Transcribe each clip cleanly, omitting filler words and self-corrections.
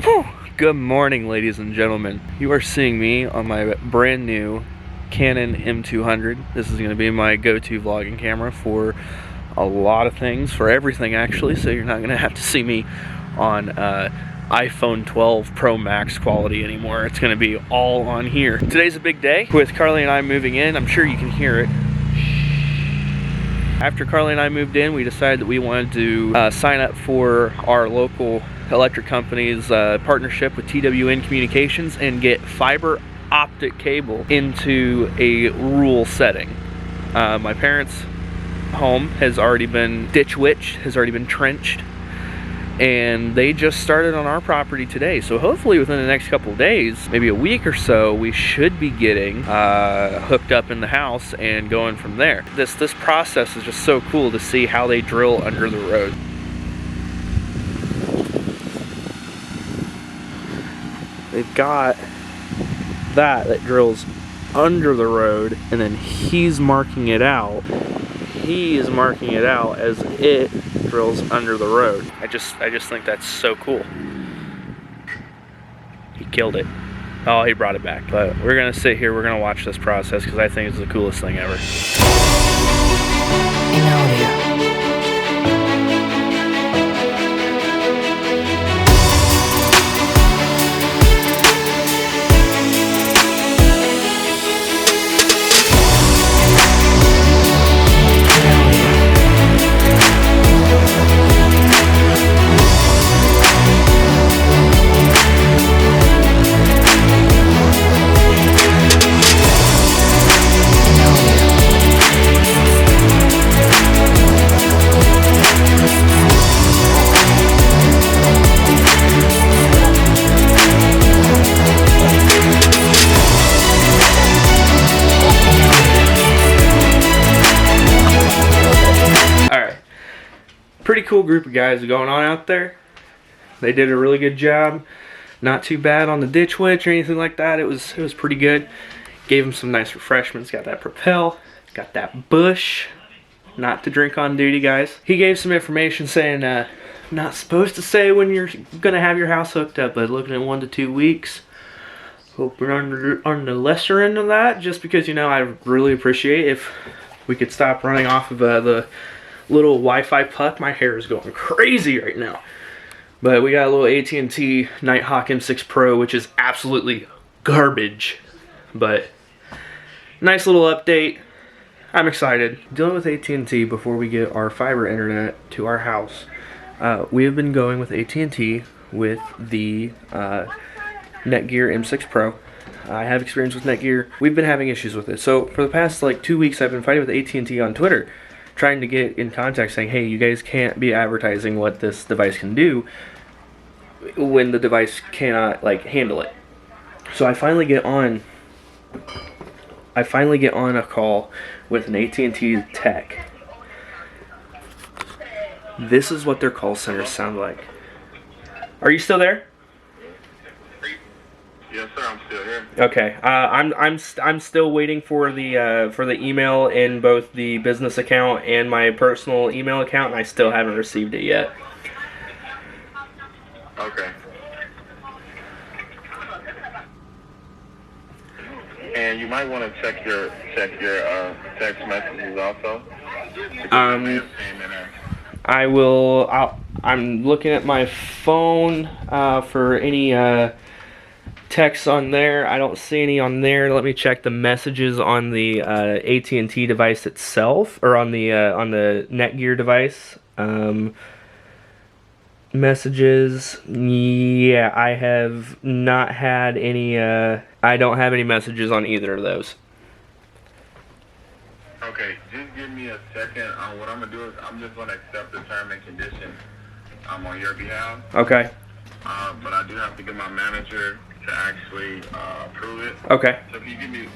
Whew. Good morning, ladies and gentlemen. You are seeing me on my brand new Canon M200. This is going to be my go-to vlogging camera for a lot of things, for everything actually, so you're not going to have to see me on iPhone 12 Pro Max quality anymore. It's going to be all on here. Today's a big day with Carly and I moving in. I'm sure you can hear it. After Carly and I moved in, we decided that we wanted to sign up for our local electric company's partnership with TWN Communications and get fiber optic cable into a rural setting. My parents' home has already been ditch-witched, has already been trenched, and they just started on our property today. So hopefully within the next couple of days, maybe a week or so, we should be getting hooked up in the house and going from there. This process is just so cool to see how they drill under the road. They've got that drills under the road, and then he's marking it out. He is marking it out as it drills under the road. I just think that's so cool. He killed it. Oh, he brought it back. But we're gonna sit here, we're gonna watch this process because I think it's the coolest thing ever. Pretty cool group of guys going on out there. They did a really good job. Not too bad on the ditch witch or anything like that. It was pretty good. Gave them some nice refreshments. Got that Propel, got that Bush. Not to drink on duty, guys. He gave some information saying not supposed to say when you're gonna have your house hooked up, but looking at 1 to 2 weeks. Hope we're on the lesser end of that, just because, you know, I really appreciate if we could stop running off of the little Wi-Fi puck. My hair is going crazy right now. But we got a little AT&T Nighthawk M6 Pro, which is absolutely garbage. But nice little update. I'm excited. Dealing with AT&T before we get our fiber internet to our house. We have been going with AT&T with the Netgear M6 Pro. I have experience with Netgear. We've been having issues with it. So for the past like 2 weeks, I've been fighting with AT&T on Twitter, trying to get in contact saying, hey, you guys can't be advertising what this device can do when the device cannot like handle it. So I finally get on a call with an AT&T tech. This is what their call centers sound like. Are you still there? Yes, sir. I'm still here. Okay. I'm still waiting for the email in both the business account and my personal email account, and I still haven't received it yet. Okay. And you might want to check your text messages also. I will. I'm looking at my phone for any texts on there. I don't see any on there. Let me check the messages on the AT&T device itself, or on the Netgear device. Messages. Yeah, I have not had any. I don't have any messages on either of those. Okay, just give me a second. What I'm gonna do is I'm just gonna accept the term and condition on your behalf. Okay. But I do have to get my manager to actually approve it. Okay. So if you give me,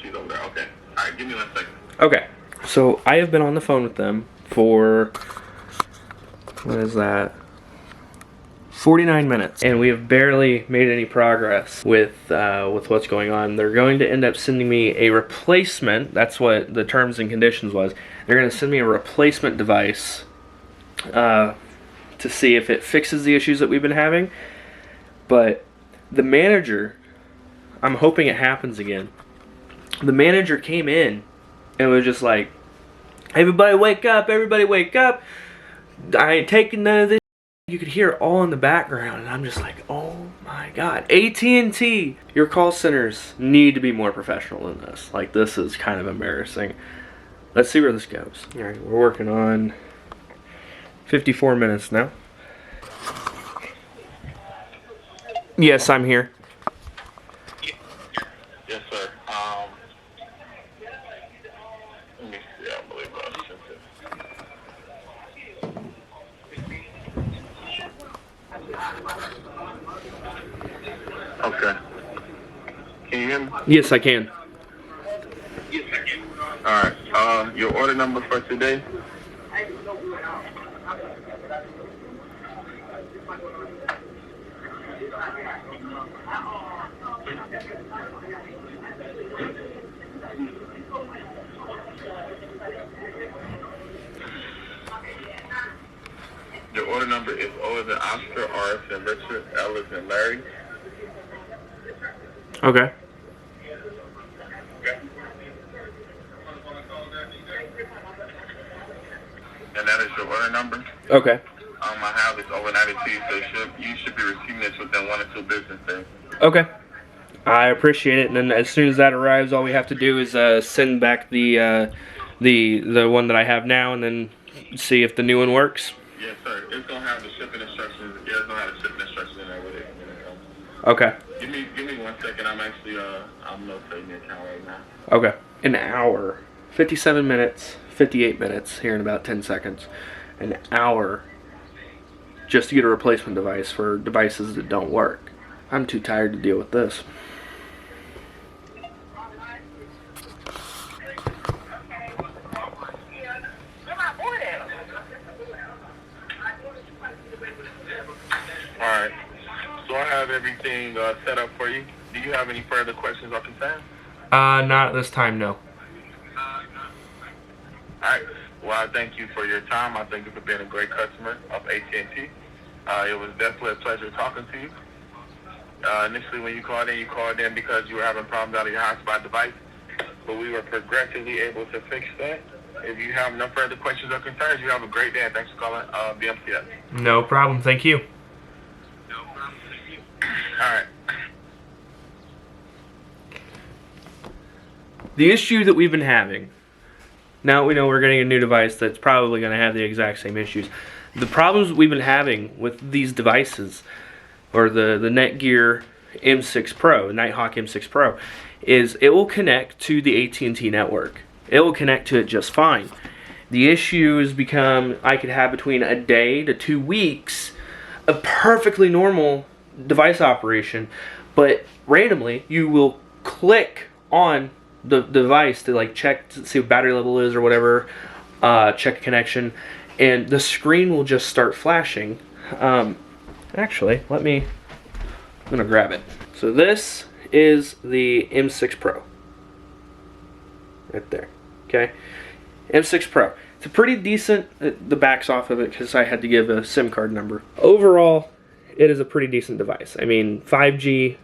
she's over there. Okay. All right, give me 1 second. Okay. So I have been on the phone with them for, what is that? 49 minutes, and we have barely made any progress with what's going on. They're going to end up sending me a replacement. That's what the terms and conditions was. They're going to send me a replacement device to see if it fixes the issues that we've been having. But the manager, I'm hoping it happens again. The manager came in and was just like, everybody wake up, everybody wake up. I ain't taking none of this. You could hear it all in the background, and I'm just like, oh my god. AT&T, your call centers need to be more professional than this. Like, this is kind of embarrassing. Let's see where this goes. Alright, we're working on 54 minutes now. Yes, I'm here. Yes, sir. Let me see. I believe I sent it. Okay. Can you hear me? Yes, I can. All right. Your order number for today? Your order number is O as in Oscar, R as in Richard, L as in Larry. Okay. And that is your order number. Okay. I have this overnight to you, so you should be receiving this within 1 or 2 business days. Okay. I appreciate it, and then as soon as that arrives, all we have to do is send back the one that I have now, and then see if the new one works. Yes, sir. It's gonna have the shipping instructions. Yeah, it's gonna have the shipping instructions in there with it when it comes. Okay. Give me 1 second. I'm actually I'm notating the account right now. Okay. An hour. 57 minutes. 58 minutes here in about 10 seconds. An hour just to get a replacement device for devices that don't work. I'm too tired to deal with this. Alright. So I have everything set up for you. Do you have any further questions or concerns? Not at this time, no. Alright. Well, I thank you for your time. I thank you for being a great customer of AT&T. It was definitely a pleasure talking to you. Initially when you called in because you were having problems out of your hotspot device. But we were progressively able to fix that. If you have no further questions or concerns, you have a great day, and thanks for calling BMCS. No problem. Thank you. Alright. The issue that we've been having, now we know we're getting a new device that's probably going to have the exact same issues. The problems we've been having with these devices, or the Netgear M6 Pro, Nighthawk M6 Pro, is it will connect to the AT&T network. It will connect to it just fine. The issue has become, I could have between a day to 2 weeks of perfectly normal device operation, but randomly you will click on the device to like check to see what battery level is or whatever, check a connection, and the screen will just start flashing. Actually, I'm gonna grab it. So this is the M6 Pro. Right there. Okay. M6 Pro. It's a pretty decent, the back's off of it because I had to give a SIM card number. Overall, it is a pretty decent device. I mean, 5G,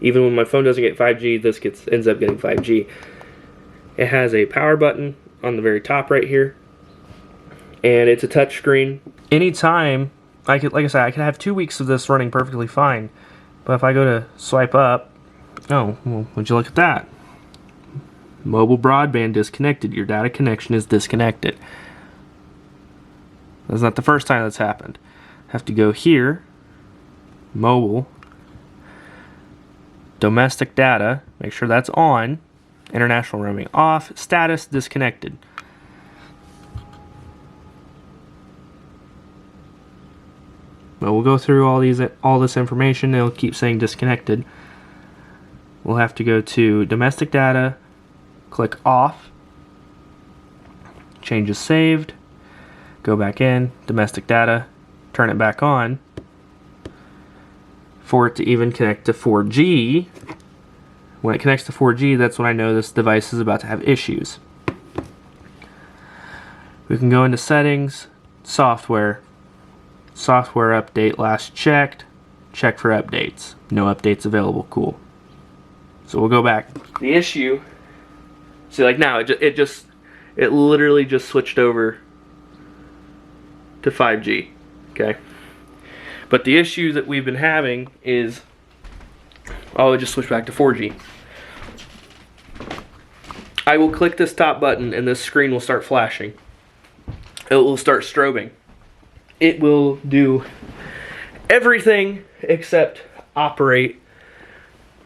even when my phone doesn't get 5G, this ends up getting 5G. It has a power button on the very top right here, and it's a touch screen. Anytime, like I said, I could have 2 weeks of this running perfectly fine, but if I go to swipe up, oh, well, would you look at that? Mobile broadband disconnected. Your data connection is disconnected. That's not the first time that's happened. Have to go here, mobile, domestic data, make sure that's on, international roaming off, status disconnected. But we'll go through all this information. It'll keep saying disconnected. We'll have to go to domestic data, click off, changes saved, go back in, domestic data, turn it back on, for it to even connect to 4G. When it connects to 4G, that's when I know this device is about to have issues. We can go into settings, software, Software update last checked. Check for updates. No updates available. Cool. So we'll go back. The issue, see, like now, it literally just switched over to 5G, okay? But the issue that we've been having is, oh, it just switched back to 4G. I will click this top button and this screen will start flashing. It will start strobing. It will do everything except operate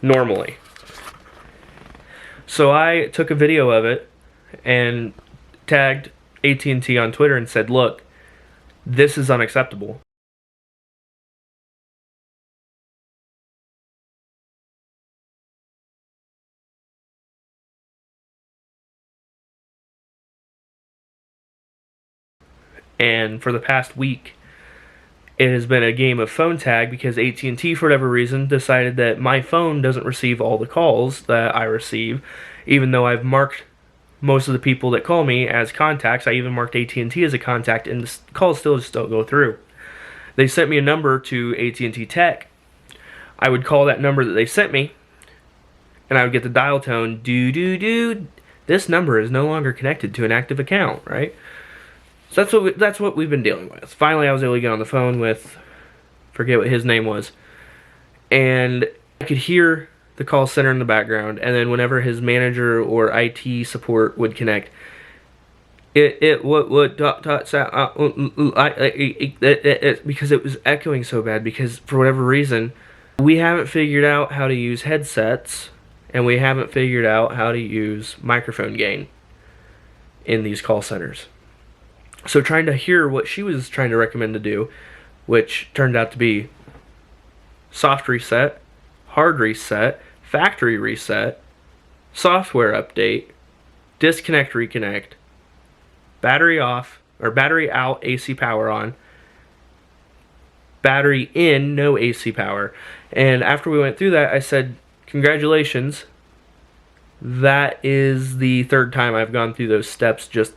normally. So I took a video of it and tagged AT&T on Twitter and said, look, this is unacceptable. And for the past week, it has been a game of phone tag because AT&T, for whatever reason, decided that my phone doesn't receive all the calls that I receive, even though I've marked most of the people that call me as contacts. I even marked AT&T as a contact, and the calls still just don't go through. They sent me a number to AT&T Tech. I would call that number that they sent me, and I would get the dial tone, do. This number is no longer connected to an active account, right? So that's what we've been dealing with. Finally, I was able to get on the phone with, forget what his name was, and I could hear the call center in the background, and then whenever his manager or IT support would connect, because it was echoing so bad, because for whatever reason, we haven't figured out how to use headsets, and we haven't figured out how to use microphone gain in these call centers. So trying to hear what she was trying to recommend to do, which turned out to be soft reset, hard reset, factory reset, software update, disconnect, reconnect, battery off, or battery out, AC power on, battery in, no AC power. And after we went through that, I said, congratulations. That is the third time I've gone through those steps, just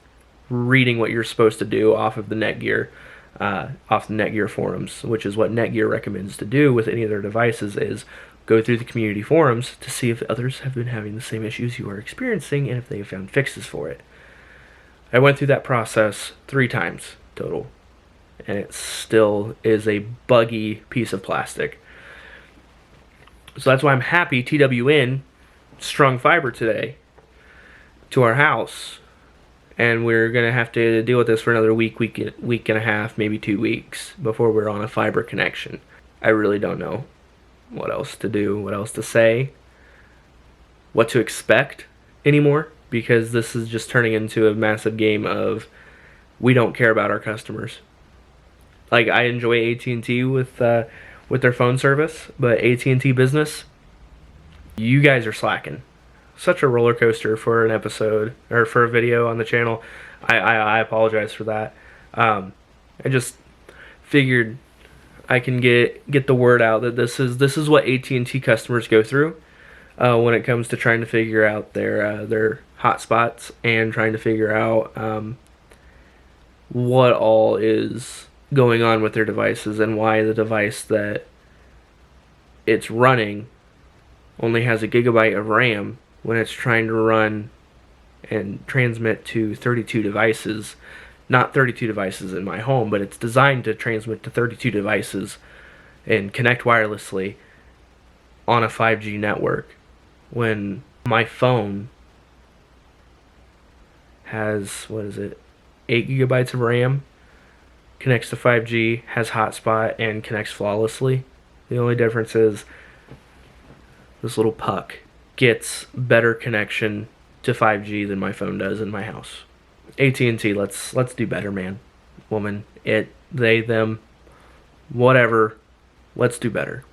reading what you're supposed to do off of the Netgear, off the Netgear forums, which is what Netgear recommends to do with any of their devices, is go through the community forums to see if others have been having the same issues you are experiencing and if they have found fixes for it. I went through that process 3 times total, and it still is a buggy piece of plastic. So that's why I'm happy TWN strung fiber today to our house, and we're going to have to deal with this for another week and a half, maybe 2 weeks before we're on a fiber connection. I really don't know what else to do, what else to say, what to expect anymore, because this is just turning into a massive game of we don't care about our customers. Like, I enjoy AT&T with their phone service, but AT&T Business, you guys are slacking. Such a roller coaster for an episode, or for a video on the channel. I apologize for that. I just figured I can get the word out that this is what AT&T customers go through when it comes to trying to figure out their hotspots and trying to figure out what all is going on with their devices and why the device that it's running only has a gigabyte of RAM when it's trying to run and transmit to 32 devices. Not 32 devices in my home, but it's designed to transmit to 32 devices and connect wirelessly on a 5G network, when my phone has, 8 gigabytes of RAM, connects to 5G, has hotspot, and connects flawlessly. The only difference is this little puck gets better connection to 5G than my phone does in my house. AT&T, let's do better, man. Woman, it, they, them, whatever. Let's do better.